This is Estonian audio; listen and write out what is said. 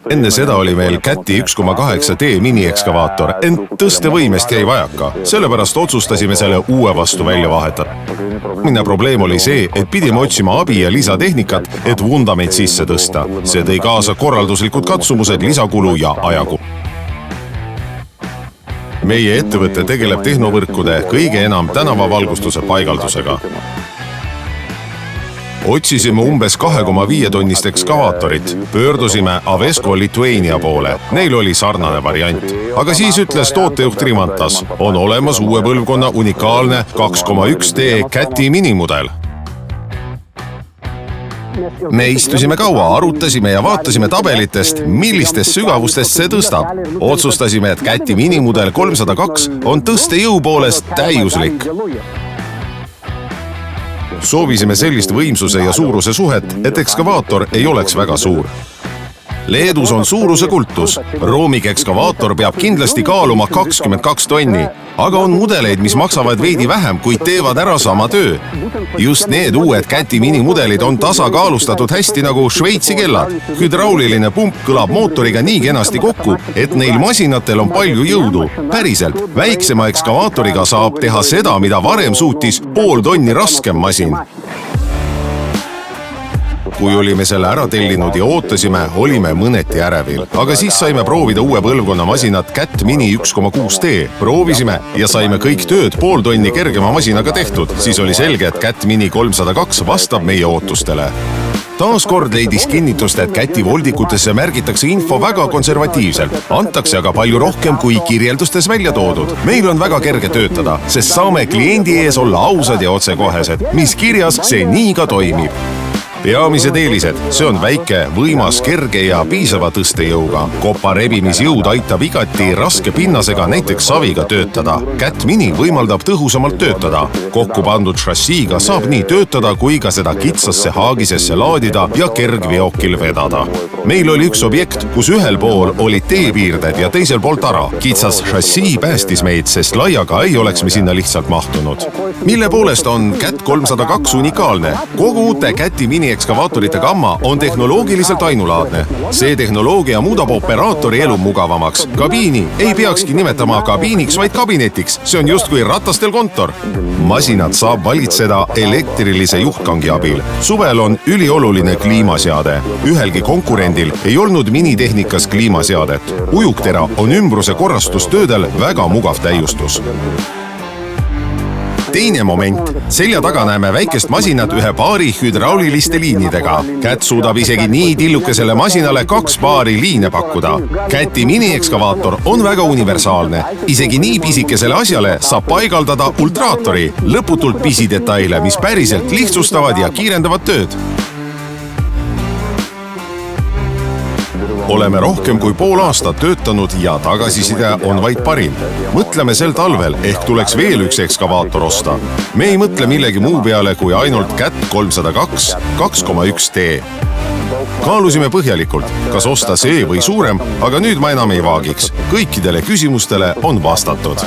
Enne seda oli meil Cati 1,8T mini-ekskavaator, ent tõstevõimest jäi vajaka. Sellepärast otsustasime selle uue vastu välja vahetada. Mine probleem oli see, et pidime otsima abi ja lisatehnikat, et vundament sisse tõsta. See tõi kaasa korralduslikud katsumused, lisakulu ja ajakulu. Meie ettevõte tegeleb tehnovõrkude kõige enam tänavavalgustuse paigaldusega. Otsisime umbes 2,5 tonnist ekskavaatorit. Pöördusime Avesco Lithuania poole. Neil oli sarnane variant. Aga siis ütles tootejuht Rimantas, on olemas uue põlvkonna unikaalne 2,1T Cati minimudel. Me istusime kaua, arutasime ja vaatasime tabelitest, millistest sügavustest see tõstab. Otsustasime, et Cati minimudel 302 on tõstejõu poolest täiuslik. Soovisime sellist võimsuse ja suuruse suhet, et ekskavaator ei oleks väga suur. Leedus on suuruse kultus. Roomik ekskavaator peab kindlasti kaaluma 22 tonni, aga on mudeleid, mis maksavad veidi vähem, kuid teevad ära sama töö. Just need uued Cati minimudelid on tasakaalustatud hästi nagu Šveitsi kellad. Hydrauliline pump kõlab mootoriga nii kenasti kokku, et neil masinatel on palju jõudu. Päriselt, väiksema ekskavaatoriga saab teha seda, mida varem suutis pool tonni raskem masin. Kui olime selle ära tellinud ja ootasime, olime mõneti ärevil. Aga siis saime proovida uue põlvkonna masinat Cat Mini 1,6T. Proovisime ja saime kõik tööd pool tonni kergema masinaga tehtud. Siis oli selge, et Cat Mini 302 vastab meie ootustele. Taaskord leidis kinnitust, et Cati voldikutesse märgitakse info väga konservatiivselt. Antakse aga palju rohkem kui kirjeldustes välja toodud. Meil on väga kerge töötada, sest saame kliendi ees olla ausad ja otsekohesed. Mis kirjas, see nii ka toimib. Peamised eelised, see on väike, võimas, kerge ja piisava tõstejõuga. Kopa rebimisjõud aitab igati raske pinnasega, näiteks saviga töötada. Cat Mini võimaldab tõhusamalt töötada. Kokku pandud šassiiga saab nii töötada, kui ka seda kitsasse haagisesse laadida ja kergveokil vedada. Meil oli üks objekt, kus ühel pool olid teepiirded ja teisel pool tara. Kitsas šassii päästis meid, sest laiaga ei oleks me sinna lihtsalt mahtunud. Mille poolest on Cat 302 unikaalne? Kogu uute Cati mini-ekskavaatorite gamma on tehnoloogiliselt ainulaadne. See tehnoloogia muudab operaatori elu mugavamaks. Kabiini ei peakski nimetama kabiiniks, vaid kabinetiks. See on justkui ratastel kontor. Masinad saab valitseda elektrilise juhtkangi abil. Suvel on ülioluline kliimaseade. Ühelgi konkurendil ei olnud minitehnikas kliimaseadet. Ujuktera on ümbruse korrastustöödel väga mugav täiustus. Teine moment. Selja taga näeme väikest masinat ühe paari hydrauliliste liinidega. Cat suudab isegi nii tillukesele masinale 2 paari liine pakkuda. Cati mini-ekskavaator on väga universaalne. Isegi nii pisikesele asjale saab paigaldada ultraatori, lõputult pisidetaile, mis päriselt lihtsustavad ja kiirendavad tööd. Oleme rohkem kui pool aastat töötanud ja tagasiside on vaid parim. Mõtleme sel talvel, ehk tuleks veel üks ekskavaator osta. Me ei mõtle millegi muu peale kui ainult Cat 302 2,1T. Kaalusime põhjalikult, kas osta see või suurem, aga nüüd ma enam ei vaagiks. Kõikidele küsimustele on vastatud.